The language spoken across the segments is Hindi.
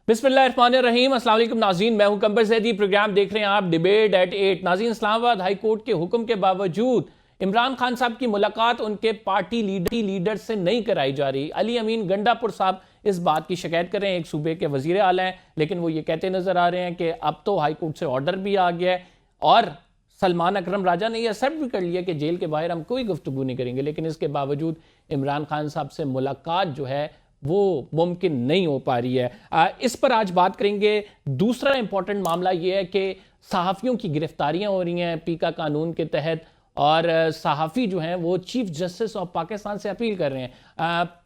बिस्मिल्लाहिर्रहमानिर्रहीम। अस्सलाम वालेकुम नाज़रीन, मैं हूं कंबर ज़ैदी। प्रोग्राम देख रहे हैं आप डिबेट एट 8। नाज़रीन, इस्लामाबाद हाई कोर्ट के हुक्म के बावजूद इमरान खान साहब की मुलाकात उनके पार्टी लीडर से नहीं कराई जा रही। अली अमीन गंडापुर साहब इस बात की शिकायत कर रहे हैं। एक सूबे के वजीर आला हैं, लेकिन वो ये कहते नजर आ रहे हैं कि अब तो हाई कोर्ट से ऑर्डर भी आ गया है और सलमान अकरम राजा ने यह एक्सेप्ट भी कर लिया कि जेल के बाहर हम कोई गुफ्तगू नहीं करेंगे। लेकिन इसके बावजूद इमरान खान साहब से मुलाकात जो है वो मुमकिन नहीं हो पा रही है। इस पर आज बात करेंगे। दूसरा इंपॉर्टेंट मामला ये है कि सहाफ़ियों की गिरफ्तारियां हो रही हैं पीका कानून के तहत, और सहाफ़ी जो हैं वो चीफ जस्टिस ऑफ पाकिस्तान से अपील कर रहे हैं।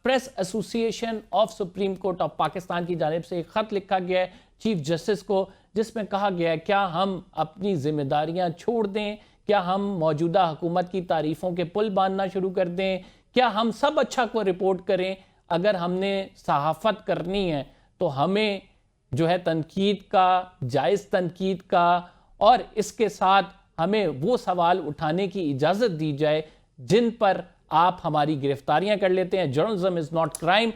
Press association of supreme court of Pakistan की जानिब से एक ख़त लिखा गया है चीफ जस्टिस को, जिसमें कहा गया है क्या हम अपनी जिम्मेदारियां छोड़ दें, क्या हम मौजूदा हुकूमत की तारीफ़ों के पुल बांधना शुरू कर दें, क्या हम सब अच्छा को रिपोर्ट करें। अगर हमने सहाफ़त करनी है तो हमें जो है तनकीद का, जायज़ तनकीद का, और इसके साथ हमें वो सवाल उठाने की इजाज़त दी जाए जिन पर आप हमारी गिरफ्तारियां कर लेते हैं। Journalism is not crime.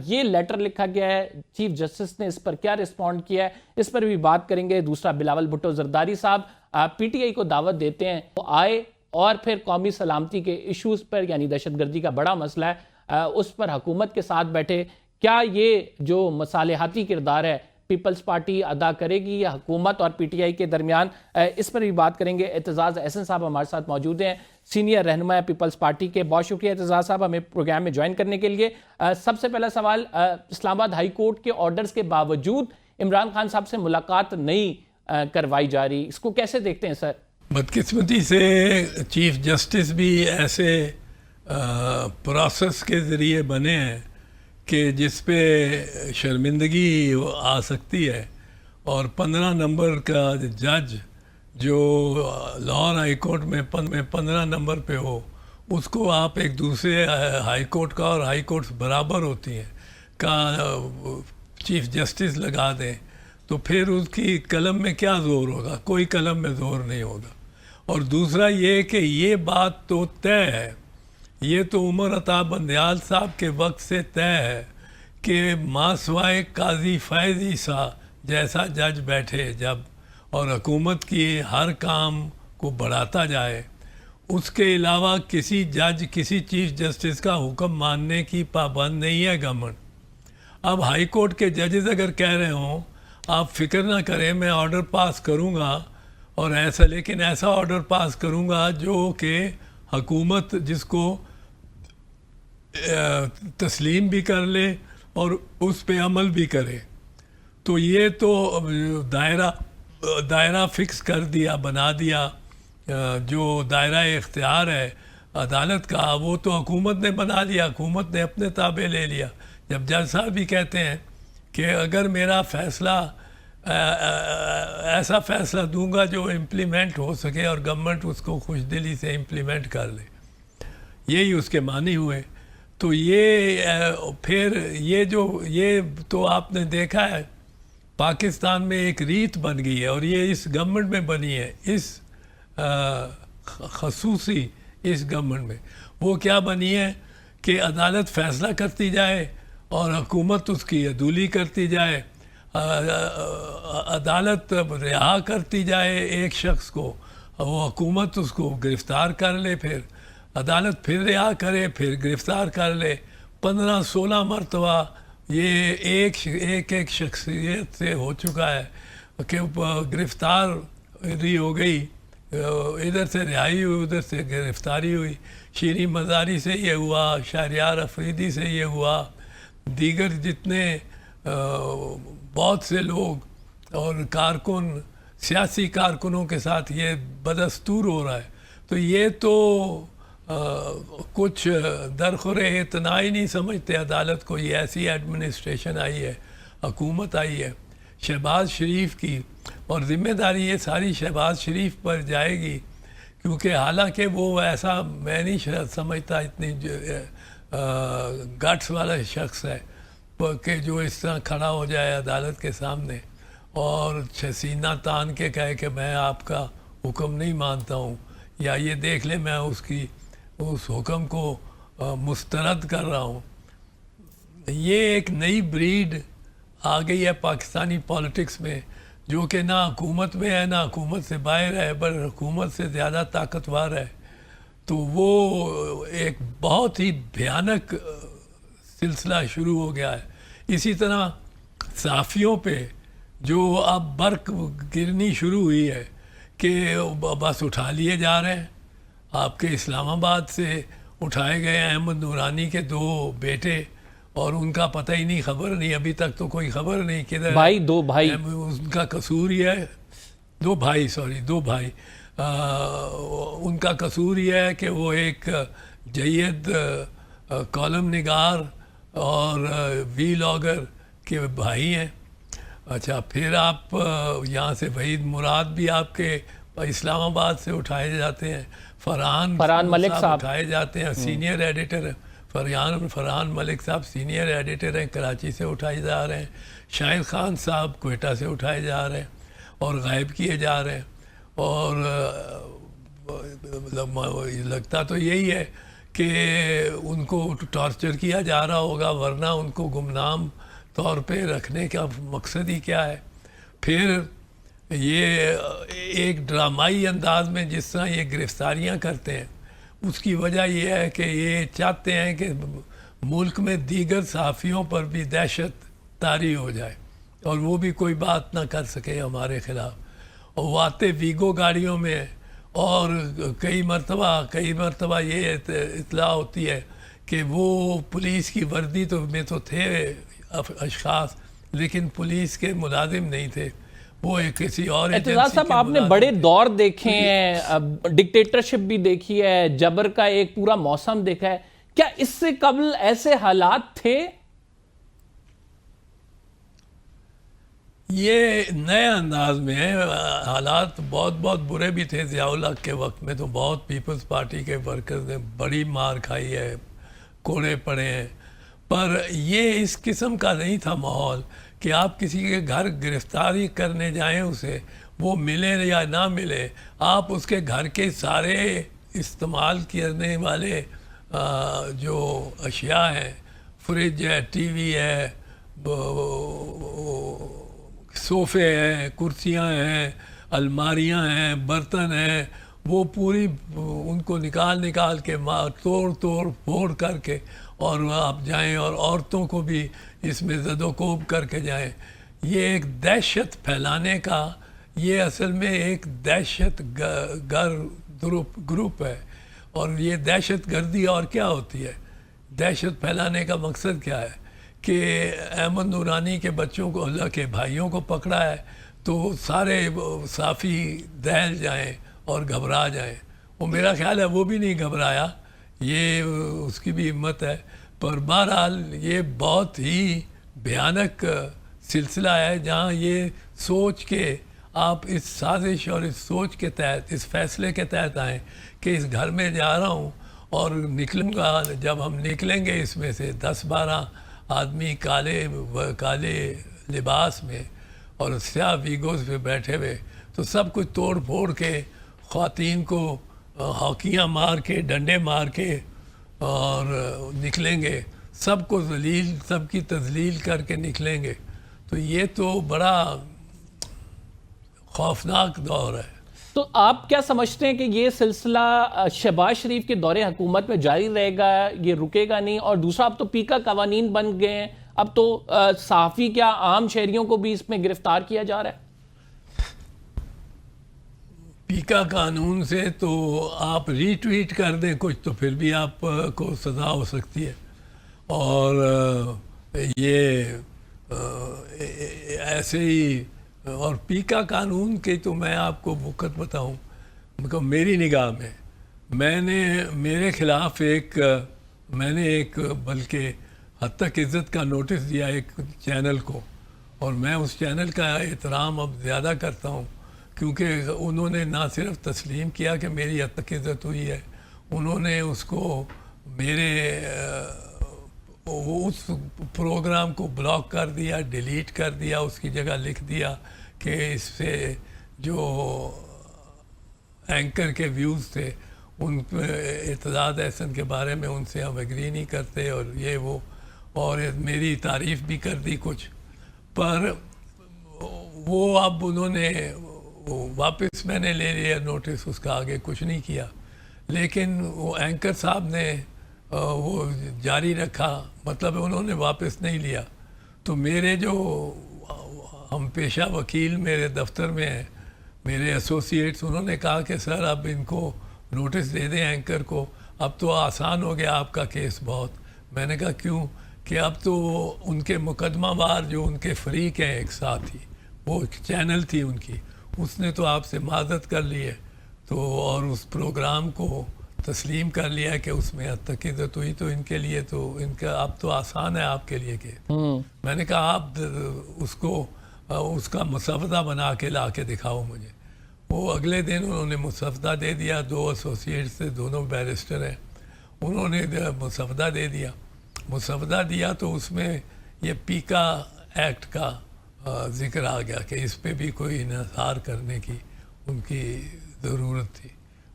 ये लेटर लिखा गया है, चीफ जस्टिस ने इस पर क्या रिस्पॉन्ड किया है, इस पर भी बात करेंगे। दूसरा, बिलावल भुट्टो जरदारी साहब पीटीआई को दावत देते हैं वो आए और फिर कौमी सलामती के इशूज़ पर, यानी दहशतगर्दी का बड़ा मसला है, उस पर हुकूमत के साथ बैठे। क्या ये जो मसालेहाती किरदार है पीपल्स पार्टी अदा करेगी या हुकूमत और पीटीआई के दरमियान, इस पर भी बात करेंगे। एतजाज़ अहसन साहब हमारे साथ मौजूद हैं, सीनियर रहनुमा पीपल्स पार्टी के। बहुत शुक्रिया एतजाज़ साहब हमें प्रोग्राम में ज्वाइन करने के लिए। सबसे पहला सवाल, इस्लामाबाद हाई कोर्ट के ऑर्डर्स के बावजूद इमरान खान साहब से मुलाकात नहीं करवाई जा रही, इसको कैसे देखते हैं सर? बदकिस्मती से चीफ जस्टिस भी ऐसे प्रोसेस के ज़रिए बने हैं कि जिस पे शर्मिंदगी आ सकती है, और 15 नंबर का जज जो लाहौर हाई कोर्ट में 15 नंबर पे हो, उसको आप एक दूसरे हाई कोर्ट का, और हाई कोर्ट बराबर होती हैं, का चीफ जस्टिस लगा दें तो फिर उसकी कलम में क्या ज़ोर होगा? कोई कलम में ज़ोर नहीं होगा। और दूसरा ये कि ये बात तो तय है, ये तो उमर अता बंदयाल साहब के वक्त से तय है कि मासवाए काजी फैज़ ईसा जैसा जज बैठे जब, और हुकूमत की हर काम को बढ़ाता जाए, उसके अलावा किसी जज, किसी चीफ जस्टिस का हुक्म मानने की पाबंद नहीं है गवर्नमेंट। अब हाई कोर्ट के जजेस अगर कह रहे हों आप फिक्र ना करें, मैं ऑर्डर पास करूंगा, और ऐसा, लेकिन ऐसा ऑर्डर पास करूंगा जो कि हुकूमत जिसको तस्लीम भी कर ले और उस पे अमल भी करे, तो ये तो दायरा फिक्स कर दिया, बना दिया। जो दायरा इख्तियार है अदालत का, वो तो हुकूमत ने बना लिया, हुकूमत ने अपने ताबे ले लिया। जब जज साहब भी कहते हैं कि अगर मेरा फ़ैसला ऐसा फ़ैसला दूंगा जो इम्प्लीमेंट हो सके और गवर्नमेंट उसको खुशदिली से इम्प्लीमेंट कर ले, यही उसके मानी हुए। तो ये फिर ये तो आपने देखा है पाकिस्तान में एक रीत बन गई है, और ये इस गवर्नमेंट में बनी है, इस खसूसी इस गवर्नमेंट में। वो क्या बनी है कि अदालत फ़ैसला करती जाए और हुकूमत उसकी अदूली करती जाए, अदालत रिहा करती जाए एक शख्स को, वो हुकूमत उसको गिरफ़्तार कर ले, फिर अदालत फिर रिहा करे, फिर गिरफ़्तार कर ले। 15-16 मरतबा ये एक शख्सियत से हो चुका है कि गिरफ़्तारी हो गई, इधर से रिहाई हुई, उधर से गिरफ़्तारी हुई। शीरी मज़ारी से ये हुआ, शहरयार अफरीदी से ये हुआ, दीगर जितने बहुत से लोग और कारकुन, सियासी कारकुनों के साथ ये बदस्तूर हो रहा है। तो ये तो कुछ दरखुरे इतना ही नहीं समझते अदालत को। ये ऐसी एडमिनिस्ट्रेशन आई है, हुकूमत आई है शहबाज शरीफ की, और ज़िम्मेदारी ये सारी शहबाज शरीफ पर जाएगी, क्योंकि हालांकि वो ऐसा मैं नहीं समझता इतनी गट्स वाला शख्स है कि जो इस तरह खड़ा हो जाए अदालत के सामने और सीना तान के कहे कि मैं आपका हुक्म नहीं मानता हूँ, या ये देख ले मैं उस हुक्म को मुस्तरद कर रहा हूँ। ये एक नई ब्रीड आ गई है पाकिस्तानी पॉलिटिक्स में, जो कि ना हुकूमत में है ना हुकूमत से बाहर है, पर हुकूमत से ज़्यादा ताकतवर है, तो वो एक बहुत ही भयानक सिलसिला शुरू हो गया है। इसी तरह सहाफ़ियों पे जो अब बर्क गिरनी शुरू हुई है कि बस उठा लिए जा रहे हैं। आपके इस्लामाबाद से उठाए गए अहमद नूरानी के 2 बेटे, और उनका पता ही नहीं, खबर नहीं, अभी तक तो कोई खबर नहीं किधर भाई, 2 भाई, उनका कसूर ही है। 2 भाई, सॉरी 2 भाई। उनका कसूर ही है कि वो एक जय्यद कॉलम निगार और वीलॉगर के भाई हैं। अच्छा, फिर आप यहाँ से वहीद मुराद भी आपके इस्लामाबाद से उठाए जाते हैं। फरहान मलिक साहब उठाए जाते हैं, सीनियर एडिटर हैं। फरहान मलिक साहब सीनियर एडिटर हैं, कराची से उठाए जा रहे हैं। शाहिद खान साहब क्वेटा से उठाए जा रहे हैं और गायब किए जा रहे हैं। और लगता तो यही है कि उनको टॉर्चर किया जा रहा होगा, वरना उनको गुमनाम तौर पे रखने का मकसद ही क्या है। फिर ये एक ड्रामाई अंदाज में जिस तरह ये गिरफ्तारियां करते हैं, उसकी वजह यह है कि ये चाहते हैं कि मुल्क में दीगर सहाफ़ियों पर भी दहशत तारी हो जाए और वो भी कोई बात ना कर सके हमारे ख़िलाफ़। और वो आते वीगो गाड़ियों में, और कई मरतबा ये इत्तला होती है कि वो पुलिस की वर्दी में तो थे अशख़ास, लेकिन पुलिस के मुलाजिम नहीं थे, वो एक किसी और एतजाज़ साहब, आपने बड़े दौर देखे हैं, डिक्टेटरशिप भी देखी है, जबर का एक पूरा मौसम देखा है, क्या इससे कबल ऐसे हालात थे? ये नए अंदाज में है। हालात बहुत बुरे भी थे। ज़ियाउल हक के वक्त में तो बहुत पीपल्स पार्टी के वर्कर्स ने बड़ी मार खाई है, कोड़े पड़े हैं, पर ये इस किस्म का नहीं था माहौल कि आप किसी के घर गिरफ्तारी करने जाएं, उसे वो मिले या ना मिले, आप उसके घर के सारे इस्तेमाल करने वाले जो अशिया हैं, फ्रिज है, टीवी है, सोफ़े हैं, कुर्सियां हैं, अलमारियां हैं, बर्तन हैं, वो पूरी उनको निकाल के तोड़ फोड़ करके और आप जाएं, और औरतों को भी इसमें ज़दोकोब करके जाएं। ये एक दहशत फैलाने का, ये असल में एक दहशत ग्रुप है। और ये दहशत गर्दी और क्या होती है? दहशत फैलाने का मकसद क्या है कि अहमद नूरानी के बच्चों को, अल्लाह के भाइयों को पकड़ा है तो सारे साफ़ी दहल जाएं और घबरा जाएं। वो मेरा ख्याल है वो भी नहीं घबराया, ये उसकी भी हिम्मत है। पर बहरहाल ये बहुत ही भयानक सिलसिला है, जहाँ ये सोच के आप इस साजिश और इस सोच के तहत, इस फैसले के तहत आएँ कि इस घर में जा रहा हूँ और निकलूँगा, जब हम निकलेंगे इसमें से 10-12 आदमी काले लिबास में और स्याह वीगोज़ पे बैठे हुए, तो सब कुछ तोड़ फोड़ के, ख़वातीन को हॉकियाँ मार के, डंडे मार के और निकलेंगे, सबको सबकी तजलील करके निकलेंगे। तो ये तो बड़ा खौफनाक दौर है। तो आप क्या समझते हैं कि ये सिलसिला शहबाज शरीफ के दौरे हुकूमत में जारी रहेगा, ये रुकेगा नहीं? और दूसरा, अब तो पीका कवानीन बन गए हैं, अब तो सहाफ़ी क्या आम शहरियों को भी इसमें गिरफ्तार किया जा रहा है। पीका कानून से तो आप रीट्वीट कर दें कुछ तो फिर भी आपको सज़ा हो सकती है। और ये ऐसे ही, और पीका कानून के तो मैं आपको वक़्त बताऊं, मतलब मेरी निगाह में मेरे ख़िलाफ़ मैंने एक बल्कि हद तक इज़्ज़त का नोटिस दिया एक चैनल को, और मैं उस चैनल का एहतराम अब ज़्यादा करता हूं, क्योंकि उन्होंने ना सिर्फ तस्लीम किया कि मेरी हद तक इज़्ज़त हुई है, उन्होंने उसको मेरे उस प्रोग्राम को ब्लॉक कर दिया, डिलीट कर दिया, उसकी जगह लिख दिया कि इससे जो एंकर के व्यूज़ थे उन इत्तेदाद एहसन के बारे में उनसे हम एग्री नहीं करते, और ये वो, और मेरी तारीफ़ भी कर दी कुछ। पर वो अब उन्होंने वापस मैंने ले लिया नोटिस, उसका आगे कुछ नहीं किया। लेकिन वो एंकर साहब ने वो जारी रखा, मतलब उन्होंने वापस नहीं लिया। तो मेरे जो हम पेशा वकील मेरे दफ्तर में हैं, मेरे एसोसिएट्स, उन्होंने कहा कि सर अब इनको नोटिस दे दें एंकर को, अब तो आसान हो गया आपका केस बहुत। मैंने कहा क्यों? कि अब तो उनके मुकदमा बार जो उनके फरीक हैं एक साथ ही, वो चैनल थी उनकी, उसने तो आपसे माजत कर ली है, तो और उस प्रोग्राम को तस्लीम कर लिया कि उसमें तकीदत हुई, तो इनके लिए तो इनका अब तो आसान है आपके लिए के। मैंने कहा आप उसको उसका मुसवदा बना के ला के दिखाओ मुझे। वो अगले दिन उन्होंने मुसवदा दे दिया, 2 एसोसिएट्स से, दोनों बैरिस्टर हैं, उन्होंने मुसवदा दे दिया। मुसवदा दिया तो उसमें ये पीका एक्ट का जिक्र आ गया कि इस पे भी कोई इन्हार करने की उनकी ज़रूरत थी।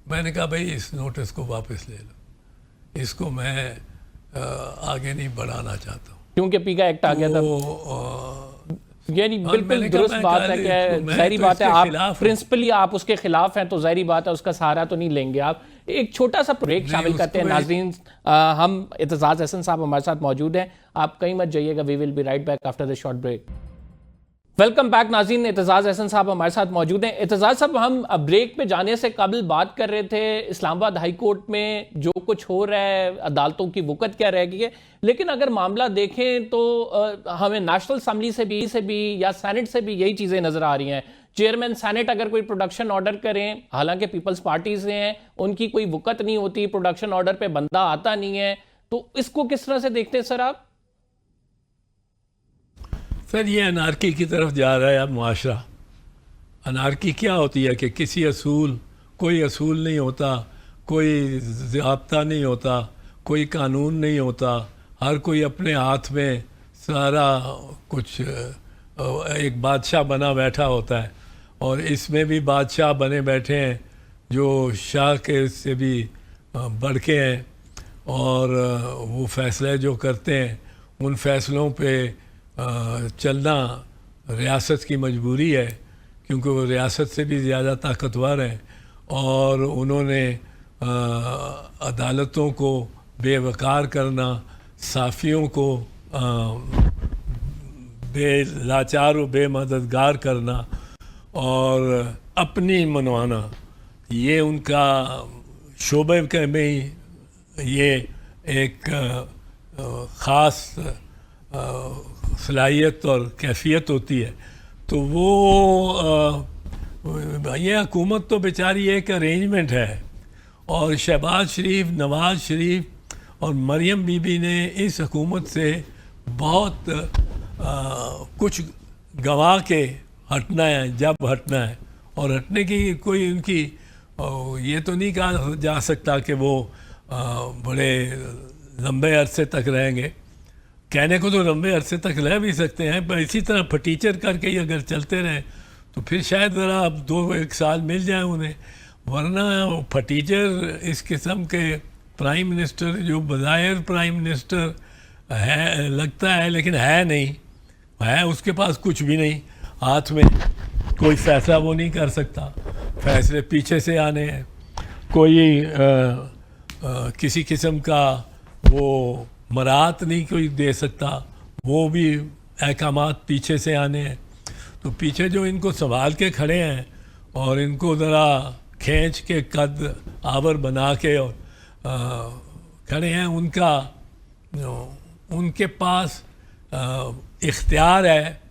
मैंने कहा भाई इस नोटिस को वापस ले लो, इसको मैं आगे नहीं बढ़ाना चाहता हूँ, क्योंकि पीका एक्ट आ गया था। यानी बिल्कुल दुरुस्त बात है कि ज़ाहिरी बात है आप प्रिंसिपली आप उसके खिलाफ हैं, तो ज़ाहिरी बात है उसका सहारा तो नहीं लेंगे आप। एक छोटा सा ब्रेक शामिल करते हैं नाज़रीन। हम एतजाज़ हसन साहब हमारे साथ मौजूद हैं, आप कहीं मत जाइएगा, we will be right back after the short break. Welcome back नाज़रीन, एतजाज़ हसन साहब हमारे साथ मौजूद हैं। एतजाज़ साहब, हम ब्रेक पे जाने से कबल बात कर रहे थे इस्लामाबाद हाई कोर्ट में जो कुछ हो रहा है, अदालतों की वक़्त क्या रह गई है, लेकिन अगर मामला देखें तो हमें नेशनल असम्बली से भी या सेनेट से भी यही चीज़ें नज़र आ रही हैं। चेयरमैन सेनेट अगर कोई प्रोडक्शन ऑर्डर करें, हालांकि पीपल्स पार्टी से हैं, उनकी कोई वक़्त नहीं होती, प्रोडक्शन ऑर्डर पे बंदा आता नहीं है, तो इसको किस तरह से देखते हैं सर आप? सर ये अनारकी की तरफ जा रहा है अब मुआशरा। अनारकी क्या होती है कि कोई असूल नहीं होता, कोई ज़ाब्ता नहीं होता, कोई कानून नहीं होता, हर कोई अपने हाथ में सारा कुछ एक बादशाह बना बैठा होता है। और इसमें भी बादशाह बने बैठे हैं जो शाह के से भी बढ़ के हैं, और वो फैसले जो करते हैं उन फैसलों पे चलना रियासत की मजबूरी है, क्योंकि वो रियासत से भी ज़्यादा ताकतवर हैं, और उन्होंने अदालतों को बेवकार करना, साफ़ियों को बेलाचार व बेमददगार करना और अपनी मनवाना, ये उनका शोबे के में ही ये एक ख़ास सलाहियत और कैफियत होती है। तो वो ये हुकूमत तो बेचारी एक अरेंजमेंट है, और शहबाज शरीफ, नवाज़ शरीफ और मरियम बीबी ने इस हुकूमत से बहुत कुछ गंवा के हटना है जब हटना है, और हटने की कोई उनकी ये तो नहीं कहा जा सकता कि वो बड़े लंबे अरसे तक रहेंगे। कहने को तो लंबे अरसे तक रह भी सकते हैं, पर इसी तरह फटीचर करके ही अगर चलते रहें तो फिर शायद ज़रा अब 2-1 साल मिल जाए उन्हें, वरना फटीचर इस किस्म के प्राइम मिनिस्टर जो बज़ाहिर प्राइम मिनिस्टर है लगता है, लेकिन है नहीं, है उसके पास कुछ भी नहीं, हाथ में कोई फैसला वो नहीं कर सकता, फैसले पीछे से आने हैं, कोई किसी किस्म का वो मराहत नहीं कोई दे सकता, वो भी अहकामात पीछे से आने हैं। तो पीछे जो इनको संभाल के खड़े हैं और इनको ज़रा खींच के कद आवर बना के और खड़े हैं, उनके पास इख्तियार है,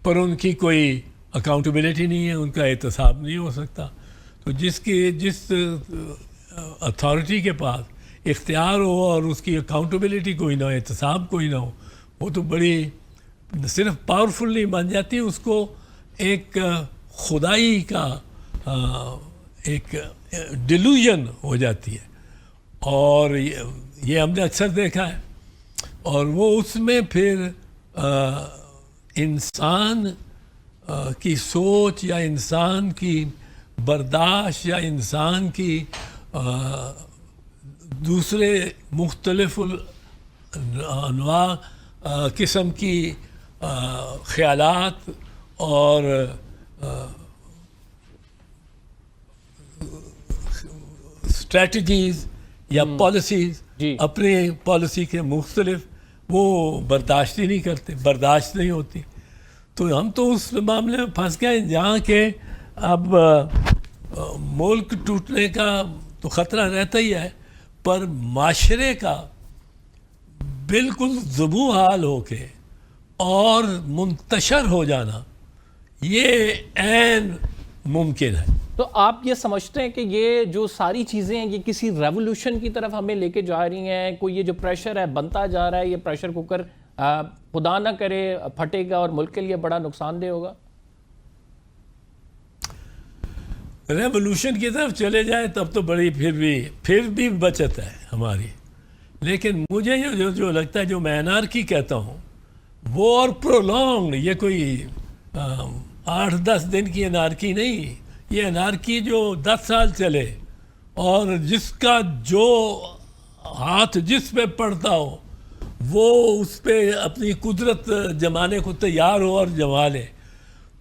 पर उनकी कोई अकाउंटेबिलिटी नहीं है, उनका एहतसाब नहीं हो सकता। तो जिस अथॉरिटी के पास इख्तियार हो और उसकी अकाउंटेबिलिटी कोई ना हो, एहतसाब कोई ना हो, वो तो बड़ी सिर्फ पावरफुल नहीं बन जाती, उसको एक खुदाई का एक डिल्यूजन हो जाती है। और ये हमने अक्सर देखा है, और वो उसमें फिर इंसान की सोच या इंसान की बर्दाश्त या इंसान की दूसरे मुख्तलिफ अनवा किस्म की ख्यालात और स्ट्रेटजीज या पॉलिसीज जी। अपनी पॉलिसी के मुख्तलिफ वो बर्दाश्त ही नहीं करते, बर्दाश्त नहीं होती। तो हम तो उस मामले में फंस गए जहाँ के अब मुल्क टूटने का तो ख़तरा रहता ही है, पर माशरे का बिल्कुल ज़बू हाल होके और मुंतशर हो जाना ये ऐन मुमकिन है। तो आप ये समझते हैं कि ये जो सारी चीज़ें हैं ये किसी रेवोल्यूशन की तरफ हमें लेके जा रही हैं? कोई ये जो प्रेशर है बनता जा रहा है, ये प्रेशर कुकर खुदा ना करे फटेगा और मुल्क के लिए बड़ा नुकसानदेह होगा? रेवोल्यूशन की तरफ चले जाए तब तो बड़ी फिर भी बचत है हमारी। लेकिन मुझे जो लगता है, जो मैं एनार्की कहता हूँ, वो और प्रोलॉन्ग, ये कोई 8-10 दिन की एनार्की नहीं, ये एनार्की जो 10 साल चले और जिसका जो हाथ जिस पे पड़ता हो वो उस पे अपनी कुदरत जमाने को तैयार हो और जमा ले।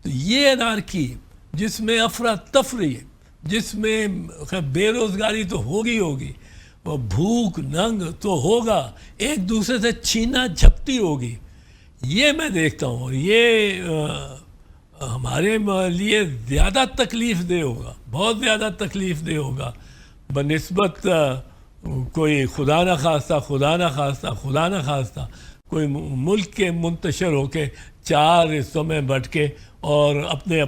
तो ये एनार्की जिसमें अफरा तफरी, जिसमें बेरोज़गारी तो होगी, वो भूख नंग तो होगा, एक दूसरे से छीना झपटी होगी, ये मैं देखता हूँ। और ये हमारे लिए ज़्यादा तकलीफ़ दे होगा, बहुत ज़्यादा तकलीफ़ दे होगा बनिस्बत कोई खुदा न खास्ता कोई मुल्क के मुंतशर होके 4 हिस्सों में बट के और अपने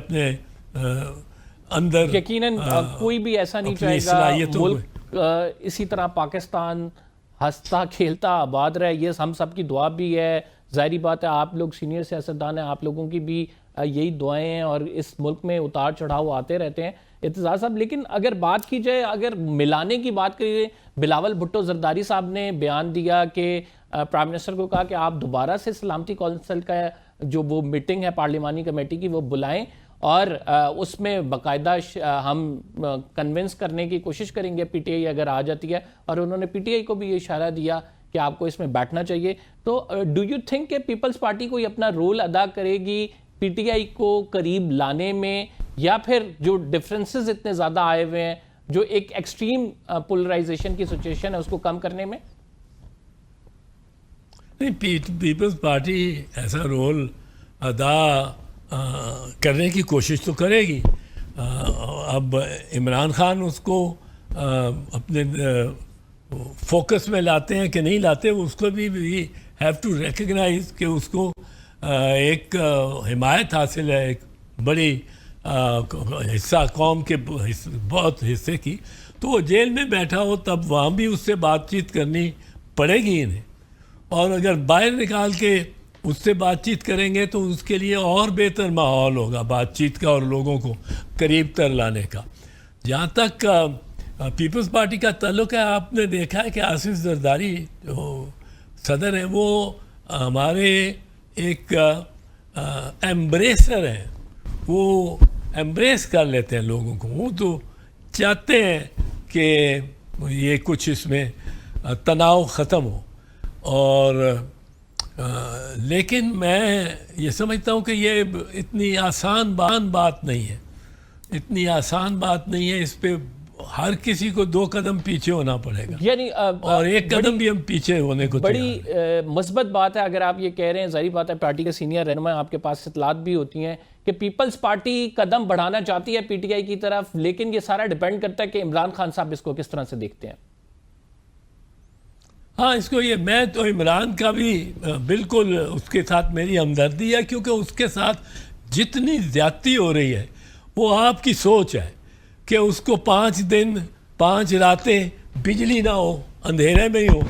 अंदर यकीनन कोई भी ऐसा नहीं चाहेगा मुल्क इसी तरह पाकिस्तान हंसता खेलता आबाद रहे। ये हम सब की दुआ भी है, ज़ाहिरी बात है। आप लोग सीनियर सियासतदान हैं, आप लोगों की भी यही दुआएं हैं और इस मुल्क में उतार चढ़ाव आते रहते हैं इत्तेज़ार साहब। लेकिन अगर बात की जाए, अगर मिलाने की बात करिए, बिलावल भुट्टो जरदारी साहब ने बयान दिया कि प्राइम मिनिस्टर को कहा कि आप दोबारा से सलामती कौंसिल का जो वो मीटिंग है पार्लिमानी कमेटी की वो बुलाएं और उसमें बाकायदा हम कन्विंस करने की कोशिश करेंगे पीटीआई अगर आ जाती है। और उन्होंने पीटीआई को भी ये इशारा दिया कि आपको इसमें बैठना चाहिए। तो डू यू थिंक कि पीपल्स पार्टी कोई अपना रोल अदा करेगी पीटीआई को करीब लाने में, या फिर जो डिफरेंसेस इतने ज़्यादा आए हुए हैं, जो एक एक्सट्रीम पोलराइजेशन की सिचुएशन है, उसको कम करने में? नहीं, पीपल्स पार्टी ऐसा रोल अदा करने की कोशिश तो करेगी। अब इमरान खान उसको अपने फोकस में लाते हैं कि नहीं लाते, उसको भी हैव टू रिकग्नाइज कि उसको एक हिमायत हासिल है, एक बड़ी हिस्सा कौम के बहुत हिस्से की। तो वो जेल में बैठा हो तब वहाँ भी उससे बातचीत करनी पड़ेगी इन्हें, और अगर बाहर निकाल के उससे बातचीत करेंगे तो उसके लिए और बेहतर माहौल होगा बातचीत का और लोगों को करीब तर लाने का। जहाँ तक पीपल्स पार्टी का ताल्लुक है, आपने देखा है कि आसिफ जरदारी जो सदर हैं वो हमारे एक एम्ब्रेसर हैं, वो एम्ब्रेस कर लेते हैं लोगों को। वो तो चाहते हैं कि ये कुछ इसमें तनाव ख़त्म हो। और लेकिन मैं ये समझता हूँ कि ये इतनी आसान बात नहीं है, इतनी आसान बात नहीं है। इस पे हर किसी को 2 कदम पीछे होना पड़ेगा, यानी और 1 कदम भी हम पीछे होने को बड़ी मुस्बत बात है। अगर आप ये कह रहे हैं, जाहिर बात है पार्टी के सीनियर रहनुमा आपके पास इत्तलात भी होती हैं कि पीपल्स पार्टी कदम बढ़ाना चाहती है पीटीआई की तरफ, लेकिन ये सारा डिपेंड करता है कि इमरान खान साहब इसको किस तरह से देखते हैं। हाँ, इसको ये मैं तो इमरान का भी बिल्कुल उसके साथ मेरी हमदर्दी है, क्योंकि उसके साथ जितनी ज्यादती हो रही है वो आपकी सोच है कि उसको 5 दिन 5 रातें बिजली ना हो, अंधेरे में ही हो।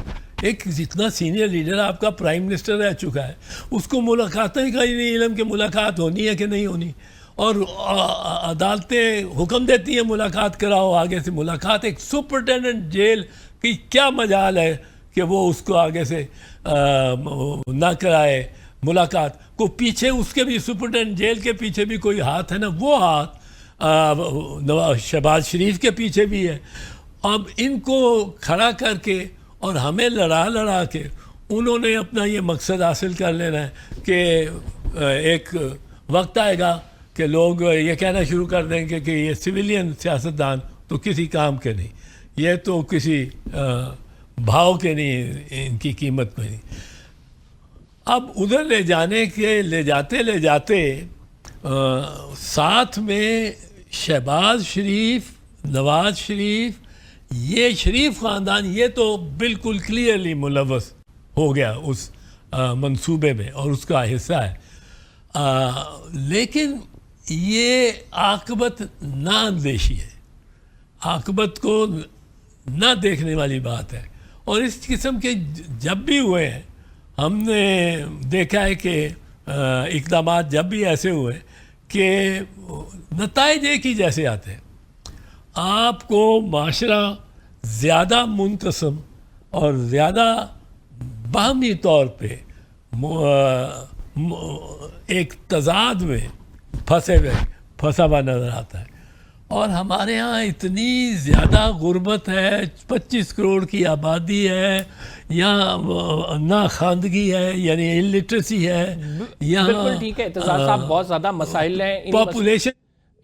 एक जितना सीनियर लीडर आपका प्राइम मिनिस्टर रह चुका है, उसको मुलाकातें का ही नहीं इल्म कि मुलाकात होनी है कि नहीं होनी, और अदालतें हुक्म देती हैं मुलाकात कराओ, आगे से मुलाकात। एक सुपरिटेंडेंट जेल की क्या मजाल है कि वो उसको आगे से ना कराए मुलाकात को। पीछे उसके भी सुपरिटेंडेंट जेल के पीछे भी कोई हाथ है ना, वो हाथ शहबाज शरीफ के पीछे भी है। अब इनको खड़ा करके और हमें लड़ा के उन्होंने अपना ये मकसद हासिल कर लेना है कि एक वक्त आएगा कि लोग ये कहना शुरू कर देंगे कि ये सिविलियन सियासतदान तो किसी काम के नहीं, ये तो किसी भाव के नहीं, इनकी कीमत कोई नहीं। अब उधर ले जाते साथ में शहबाज शरीफ, नवाज शरीफ, ये शरीफ ख़ानदान ये तो बिल्कुल क्लियरली मुलव्वस हो गया उस मंसूबे में और उसका हिस्सा है। लेकिन ये आकबत नाअंदेशी है, आकबत को ना देखने वाली बात है। और इस किस्म के जब भी हुए हैं, हमने देखा है कि इक़दामात जब भी ऐसे हुए कि नताइज एक ही जैसे आते हैं। आपको माशरा ज़्यादा मुंतसम और ज़्यादा बाहमी तौर पे एक तज़ाद में फंसा हुआ नज़र आता है। और हमारे यहाँ इतनी ज़्यादा गुर्बत है, 25 करोड़ की आबादी है, यहाँ ना खानदगी है, यानी इलिटरेसी है यहाँ। बिल्कुल ठीक है एतज़ाज़ साहब, बहुत ज़्यादा मसाइल हैं, पॉपुलेशन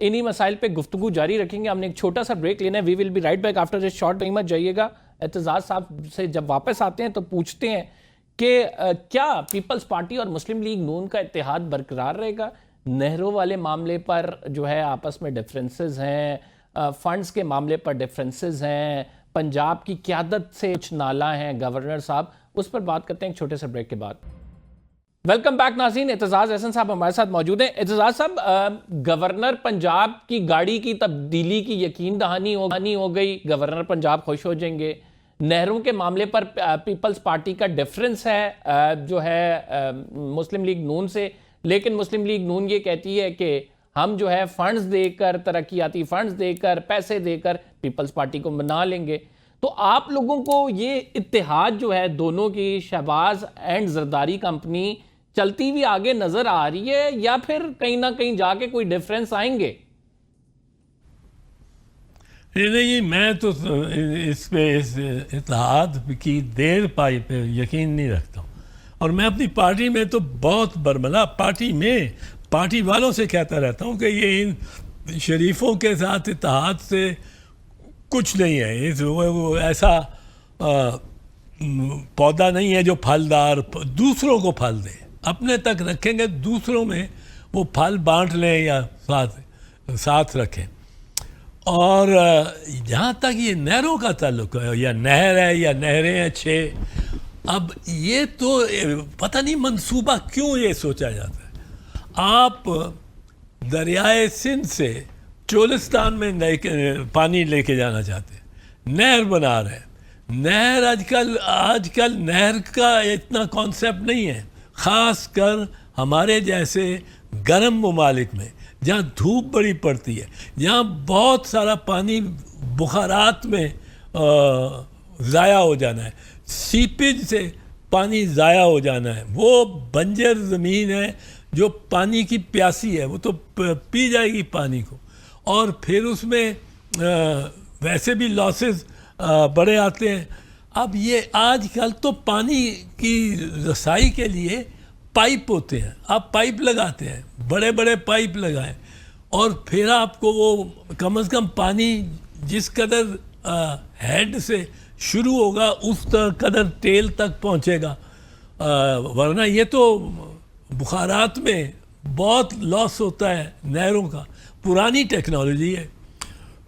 इन्हीं मसाइल पे गुफ्तगू जारी रखेंगे। हमने एक छोटा सा ब्रेक लेना है। We will be right back after this short. कहीं मत जाइएगा। एतज़ाज़ साहब से जब वापस आते हैं तो पूछते हैं कि क्या पीपल्स पार्टी और मुस्लिम लीग नून का इत्तेहाद बरकरार रहेगा? नेहरू वाले मामले पर जो है आपस में डिफरेंसेस हैं, फंड्स के मामले पर डिफरेंसेस हैं, पंजाब की क़यादत से कुछ नाला हैं गवर्नर साहब, उस पर बात करते हैं एक छोटे से ब्रेक के बाद। वेलकम बैक नाज़रीन, एतज़ाज़ एहसन साहब हमारे साथ मौजूद हैं। एतज़ाज़ साहब, गवर्नर पंजाब की गाड़ी की तब्दीली की यकीन दहानी हो गई, गवर्नर पंजाब खुश हो जाएंगे। नेहरू के मामले पर पीपल्स पार्टी का डिफरेंस है जो है मुस्लिम लीग नून से, लेकिन मुस्लिम लीग नून ये कहती है कि हम जो है फंड्स देकर, तरक्याती फंड्स देकर, पैसे देकर पीपल्स पार्टी को मना लेंगे। तो आप लोगों को ये इत्तेहाद जो है दोनों की, शहबाज एंड जरदारी कंपनी, चलती हुई आगे नजर आ रही है या फिर कहीं ना कहीं जाके कोई डिफरेंस आएंगे? नहीं, मैं तो इस इत्तेहाद की देर पाई पे यकीन नहीं रखता हूँ। और मैं अपनी पार्टी में तो बहुत बरमला पार्टी वालों से कहता रहता हूँ कि ये इन शरीफों के साथ इत्तेहाद से कुछ नहीं है। वो ऐसा पौधा नहीं है जो फलदार दूसरों को फल दे, अपने तक रखेंगे, दूसरों में वो फल बांट लें या साथ रखें। और जहाँ तक ये नहरों का ताल्लुक है, या नहर है या नहरें हैं 6, अब ये तो पता नहीं मंसूबा क्यों ये सोचा जाता है। आप दरियाए सिंध से चोलिस्तान में पानी लेके जाना चाहते हैं, नहर बना रहे हैं। नहर आजकल नहर का इतना कॉन्सेप्ट नहीं है, ख़ास कर हमारे जैसे गर्म ममालिक में जहाँ धूप बड़ी पड़ती है, जहाँ बहुत सारा पानी बुखारात में ज़ाया हो जाना है, सीपेज से पानी ज़ाया हो जाना है। वो बंजर ज़मीन है जो पानी की प्यासी है, वो तो पी जाएगी पानी को। और फिर उसमें वैसे भी लॉसेस बड़े आते हैं। अब ये आजकल तो पानी की रसाई के लिए पाइप होते हैं, आप पाइप लगाते हैं, बड़े बड़े पाइप लगाएं, और फिर आपको वो कम से कम पानी जिस कदर हेड से शुरू होगा उस कदर टेल तक पहुंचेगा। वरना ये तो बुखारात में बहुत लॉस होता है नहरों का। पुरानी टेक्नोलॉजी है,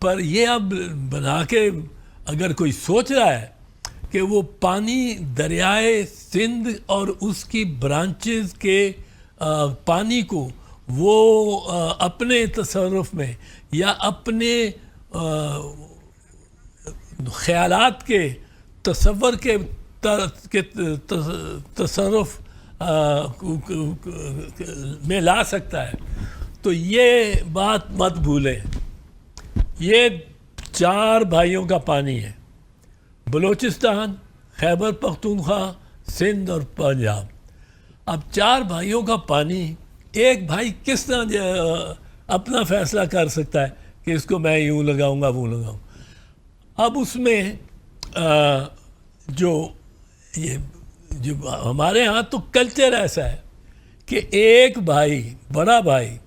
पर ये अब बना के अगर कोई सोच रहा है कि वो पानी दरियाए सिंध और उसकी ब्रांचेस के पानी को वो अपने तसर्रुफ में या अपने ख्यालात के तसव्वुर के तसर्रुफ में ला सकता है, तो ये बात मत भूलें। ये 4 भाइयों का पानी है, बलूचिस्तान, खैबर पख्तूनख्वा, सिंध और पंजाब। अब 4 भाइयों का पानी, एक भाई किस तरह अपना फैसला कर सकता है कि इसको मैं यूँ लगाऊंगा वो लगाऊँ। अब उसमें जो ये जो हमारे यहाँ तो कल्चर ऐसा है कि एक भाई, बड़ा भाई,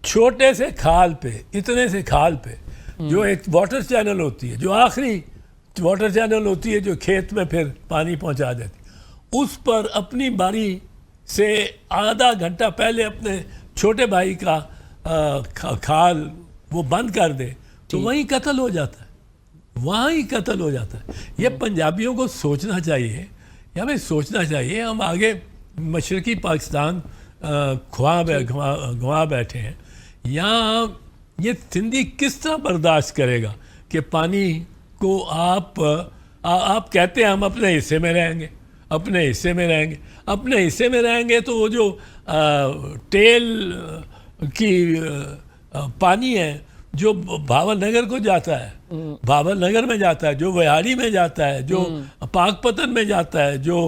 छोटे से खाल पे, इतने से खाल पे, जो एक वाटर चैनल होती है, जो आखिरी वाटर चैनल होती है, जो खेत में फिर पानी पहुंचा देती, उस पर अपनी बारी से आधा घंटा पहले अपने छोटे भाई का खाल वो बंद कर दे, तो वहीं कत्ल हो जाता है, वहाँ ही कत्ल हो जाता है। ये पंजाबियों को सोचना चाहिए, हमें सोचना चाहिए। हम आगे मशरकी पाकिस्तान घुमा बैठे हैं, यहाँ ये सिंधी किस तरह बर्दाश्त करेगा कि पानी को आप कहते हैं हम अपने हिस्से में रहेंगे, अपने हिस्से में रहेंगे, अपने हिस्से में रहेंगे, तो वो जो टेल की पानी है जो भावल नगर को जाता है, भावल नगर में जाता है, जो विहाड़ी में जाता है, जो पाकपतन में जाता है, जो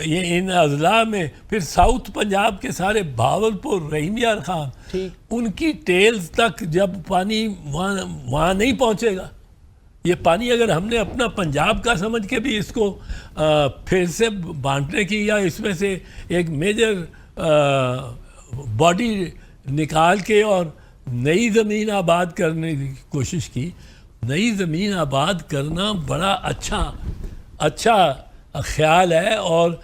ये इन अजला में, फिर साउथ पंजाब के सारे भावलपुर, रहीम यार खान, उनकी टेल्स तक जब पानी वहाँ नहीं पहुँचेगा। ये पानी अगर हमने अपना पंजाब का समझ के भी इसको फिर से बांटने की, या इसमें से एक मेजर बॉडी निकाल के और नई ज़मीन आबाद करने की कोशिश की, नई ज़मीन आबाद करना बड़ा अच्छा ख्याल है। और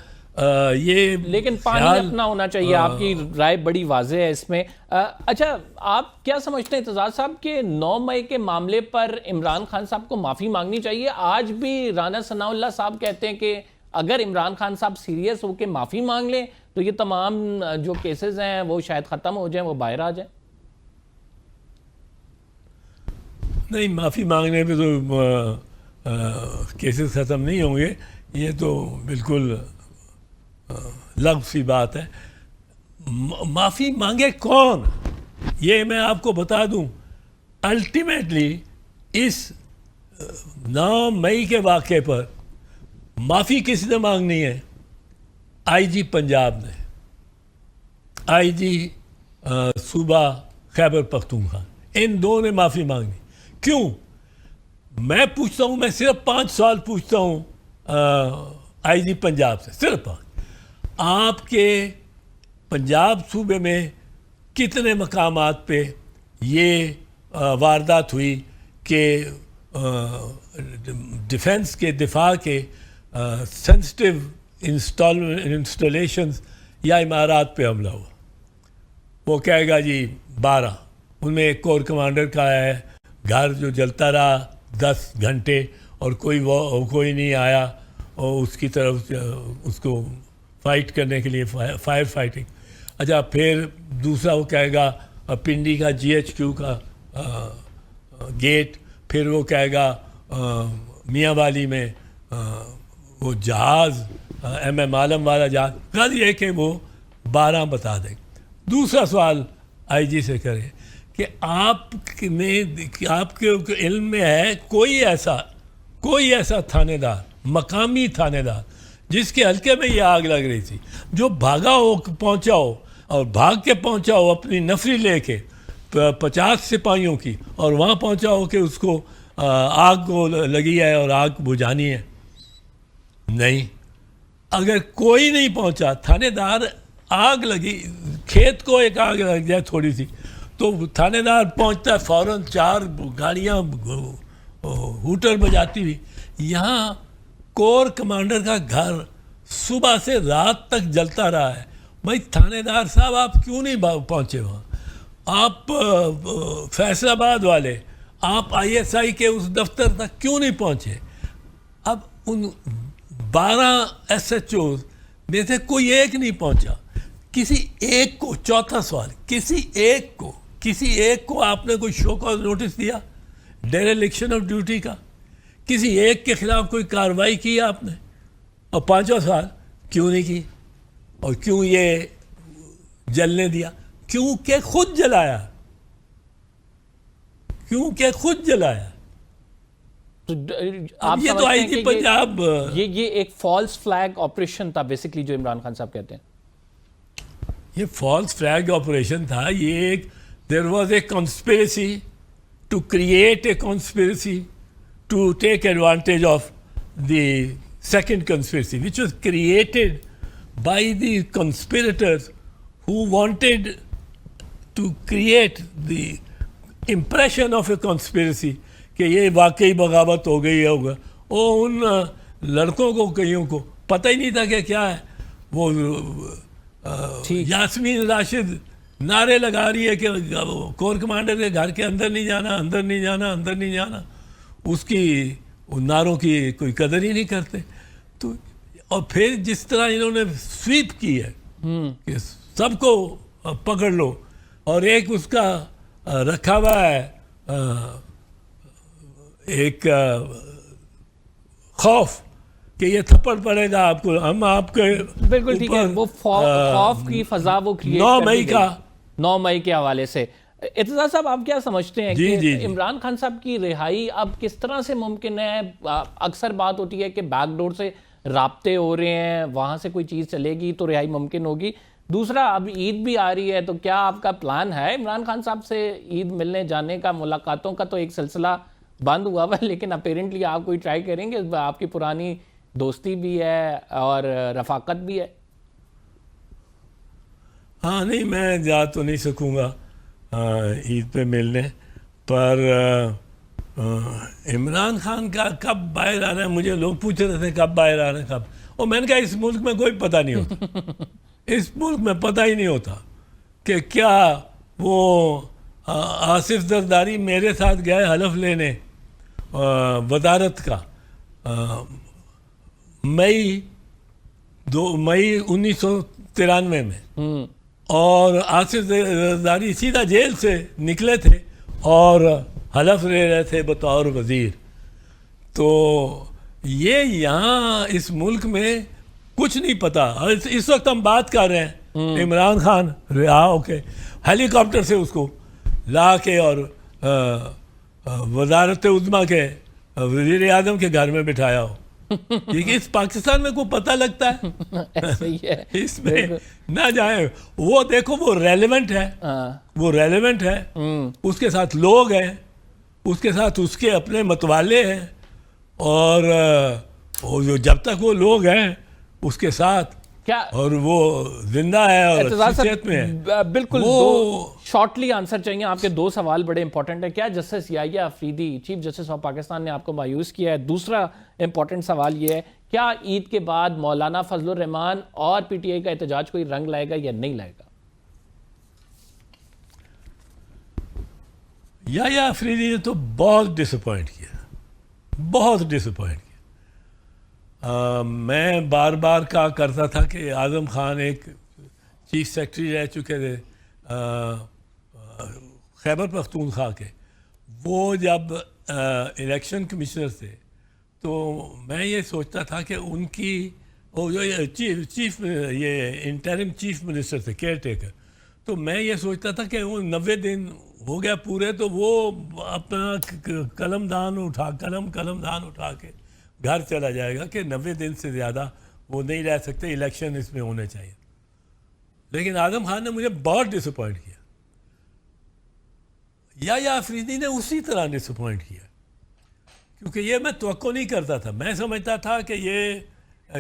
ये लेकिन पानी अपना होना चाहिए। आपकी राय बड़ी वाज़ेह है इसमें। अच्छा, आप क्या समझते हैं इत्तेज़ाज़ साहब के 9 मई के मामले पर इमरान खान साहब को माफ़ी मांगनी चाहिए? आज भी राना सनाउल्लाह साहब कहते हैं कि अगर इमरान खान साहब सीरियस होकर माफ़ी मांग लें तो ये तमाम जो केसेस हैं वो शायद ख़त्म हो जाएं, वो बाहर आ जाएं। नहीं, माफ़ी मांगने पे तो केसेस ख़त्म नहीं होंगे, ये तो बिल्कुल लफ्ज़ सी बात है। माफ़ी मांगे कौन, ये मैं आपको बता दूं। अल्टीमेटली इस 9 मई के वाक़े पर माफ़ी किसने मांगनी है? आईजी पंजाब ने, आईजी सूबा खैबर पख्तूनख्वा, इन दो ने माफ़ी मांगनी। क्यों? मैं पूछता हूँ, मैं सिर्फ 5 सवाल पूछता हूँ आईजी पंजाब से, सिर्फ 5। आपके पंजाब सूबे में कितने मकामात पे ये वारदात हुई कि डिफेंस के, दिफा के सेंसिटिव इंस्टॉलेशंस या इमारात पे हमला हुआ? वो कहेगा जी 12, उनमें एक कोर कमांडर का है घर जो जलता रहा 10 घंटे और कोई नहीं आया और उसकी तरफ उसको फाइट करने के लिए, फायर फाइटिंग। अच्छा, फिर दूसरा वो कहेगा पिंडी का GHQ का गेट, फिर वो कहेगा मियांवाली में वो जहाज़ MM आलम वाला जहाज़। गल ये कि वो 12 बता दें। दूसरा सवाल IG से करें कि आपके इल्म में है कोई ऐसा थानेदार, मकामी थानेदार जिसके हल्के में ये आग लग रही थी, जो भागा हो पहुंचा हो और भाग के पहुंचा हो अपनी नफरी लेके 50 सिपाहियों की, और वहाँ पहुंचा हो कि उसको आग को लगी है और आग बुझानी है? नहीं। अगर कोई नहीं पहुंचा, थानेदार, आग लगी, खेत को एक आग लग जाए थोड़ी सी, तो थानेदार पहुंचता है फ़ौरन, 4 गाड़ियाँ हूटर बजाती हुई। यहाँ कोर कमांडर का घर सुबह से रात तक जलता रहा है। भाई थानेदार साहब, आप क्यों नहीं पहुंचे वहाँ? आप फैसलाबाद वाले, आप ISI के उस दफ्तर तक क्यों नहीं पहुंचे? अब उन 12 SHOs में से कोई एक नहीं पहुंचा। किसी एक को, चौथा सवाल, किसी एक को आपने कोई शो कॉज नोटिस दिया डेरेलिक्शन ऑफ ड्यूटी का? किसी एक के खिलाफ कोई कार्रवाई की आपने? और 5वां सवाल, क्यों नहीं की? और क्यों ये जलने दिया? क्योंकि खुद जलाया। आप ये तो आईजी पंजाब, ये एक फॉल्स फ्लैग ऑपरेशन था बेसिकली, जो इमरान खान साहब कहते हैं। ये फॉल्स फ्लैग ऑपरेशन था। ये एक, there was a conspiracy to create a conspiracy to take advantage of the second conspiracy, which was created by the conspirators who wanted to create the impression of a conspiracy कि ये वाकई बगावत हो गई होगा। और उन लड़कों को कईयों को पता ही नहीं था कि क्या है वो। यास्मीन राशिद नारे लगा रही है कि कोर कमांडर के घर के अंदर नहीं जाना, अंदर नहीं जाना, अंदर नहीं जाना। उसकी उन नारों की कोई कदर ही नहीं करते। तो और फिर जिस तरह इन्होंने स्वीप की है कि सबको पकड़ लो, और एक उसका रखा हुआ है एक खौफ कि ये थप्पड़ पड़ेगा आपको, हम आपके बिल्कुल ठीक है। वो खौफ की फजा वो क्रिएट 9 मई का 9 मई के हवाले से। इत्तेज़ार साहब, आप क्या समझते हैं कि इमरान खान साहब की रिहाई अब किस तरह से मुमकिन है? अक्सर बात होती है कि बैकडोर से राब्ते हो रहे हैं, वहाँ से कोई चीज़ चलेगी तो रिहाई मुमकिन होगी। दूसरा, अब ईद भी आ रही है, तो क्या आपका प्लान है इमरान खान साहब से ईद मिलने जाने का? मुलाकातों का तो एक सिलसिला बंद हुआ हुआ है, लेकिन अपेरेंटली आप कोई ट्राई करेंगे? आपकी पुरानी दोस्ती भी है और रफाकत भी है। हाँ, नहीं, मैं जा तो नहीं सकूँगा ईद पे मिलने, पर इमरान खान का कब बाहर आना है, मुझे लोग पूछ रहे थे कब बाहर आना है, कब। और मैंने कहा इस मुल्क में कोई पता नहीं होता इस मुल्क में पता ही नहीं होता कि क्या वो आसिफ जरदारी मेरे साथ गए हलफ लेने वजारत का मई 1993 में, और आसिफ जरदारी सीधा जेल से निकले थे और हलफ ले रहे थे बतौर वजीर। तो ये यहाँ इस मुल्क में कुछ नहीं पता। इस वक्त हम बात कर रहे हैं इमरान खान रिहा होके हेलीकॉप्टर से उसको ला के और वजारत उज़्मा के वज़ीर आज़म के घर में बिठाया हो। ठीक है, इस पाकिस्तान में को पता लगता है सही है। इसमें ना जाए। वो देखो, वो रेलेवेंट है, वो रेलेवेंट है, उसके साथ लोग हैं, उसके साथ उसके अपने मतवाले हैं, और जो जब तक वो लोग हैं उसके साथ क्या, और वो जिंदा है और शख्सियत में है। बिल्कुल। दो शॉर्टली आंसर चाहिए आपके। 2 सवाल बड़े इंपॉर्टेंट है। क्या justice Yahya Afridi, chief justice of Pakistan, ने आपको मायूस किया है? दूसरा इंपॉर्टेंट सवाल ये है, क्या ईद के बाद मौलाना फजलुर रहमान और पीटीआई का एहतजाज कोई रंग लाएगा या नहीं लाएगा? याहिया अफरीदी ने तो बहुत डिसअपॉइंट किया, बहुत डिसअपॉइंट किया। मैं बार बार कहा करता था कि आज़म खान एक चीफ सेक्रेटरी रह चुके थे खैबर पख्तूनख्वा के। वो जब इलेक्शन कमिश्नर थे तो मैं ये सोचता था कि उनकी वो जो चीफ ये इंटरिम चीफ मिनिस्टर थे, केयर टेकर, तो मैं ये सोचता था कि वो 90 दिन हो गया पूरे, तो वो अपना कलमदान उठा के घर चला जाएगा कि 90 दिन से ज़्यादा वो नहीं रह सकते, इलेक्शन इसमें होने चाहिए। लेकिन आज़म खान ने मुझे बहुत डिसअपॉइंट किया। याहिया अफरीदी ने उसी तरह डिसअपॉइंट किया, क्योंकि ये मैं तवक्को नहीं करता था। मैं समझता था कि ये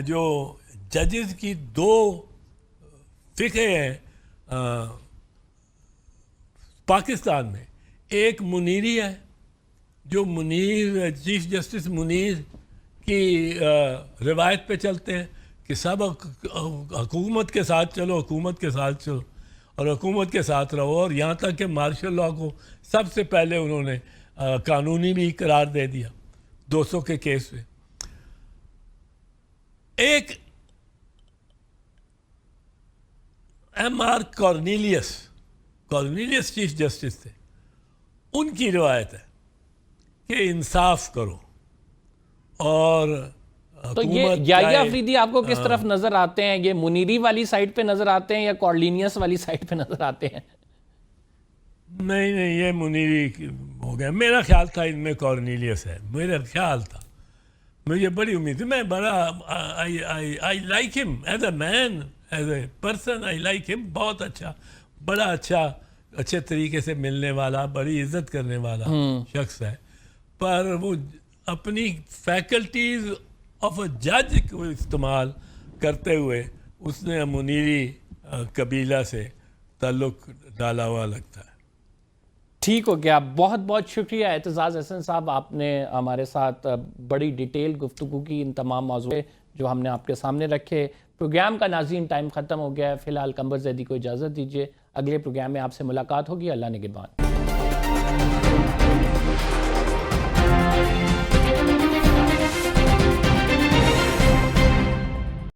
जो जजेस की 2 फ़िक़े हैं पाकिस्तान में, एक मुनीरी है, जो मुनीर चीफ जस्टिस मुनीर की रिवायत पे चलते हैं कि सब हुकूमत के साथ चलो, हुकूमत के साथ चलो और हुकूमत के साथ रहो, और यहाँ तक कि मार्शल लॉ को सबसे पहले उन्होंने कानूनी भी करार दे दिया 200 के केस में। एक M.R. कॉर्नेलियस चीफ जस्टिस थे, उनकी रिवायत है कि इंसाफ करो। और तो ये याहिया अफरीदी आपको किस तरफ नजर आते हैं? ये मुनीरी वाली साइड पे नजर आते हैं या कॉर्नेलियस वाली साइड पे नजर आते हैं? नहीं, ये मुनीरी हो गया। मेरा ख्याल था इनमें कॉर्नेलियस है, मेरा ख्याल था, मुझे बड़ी उम्मीद थी। मैं बड़ा I like him as a man, as a person, I like him. बहुत अच्छा, बड़ा अच्छा, अच्छे तरीके से मिलने वाला, बड़ी इज्जत करने वाला शख्स है। पर वो अपनी फैकल्टीज ऑफ अ जज को इस्तेमाल करते हुए उसने मुनीरी कबीला से ताल्लुक डाला हुआ लगता है। ठीक हो गया, बहुत बहुत शुक्रिया एतजाज़ हसन साहब, आपने हमारे साथ बड़ी डिटेल गुफ्तगू की इन तमाम मौज़ूए जो हमने आपके सामने रखे। प्रोग्राम का नाज़रीन टाइम ख़त्म हो गया है, फ़िलहाल कंबर ज़ैदी को इजाज़त दीजिए, अगले प्रोग्राम में आपसे मुलाकात होगी। अल्लाह निगहबान।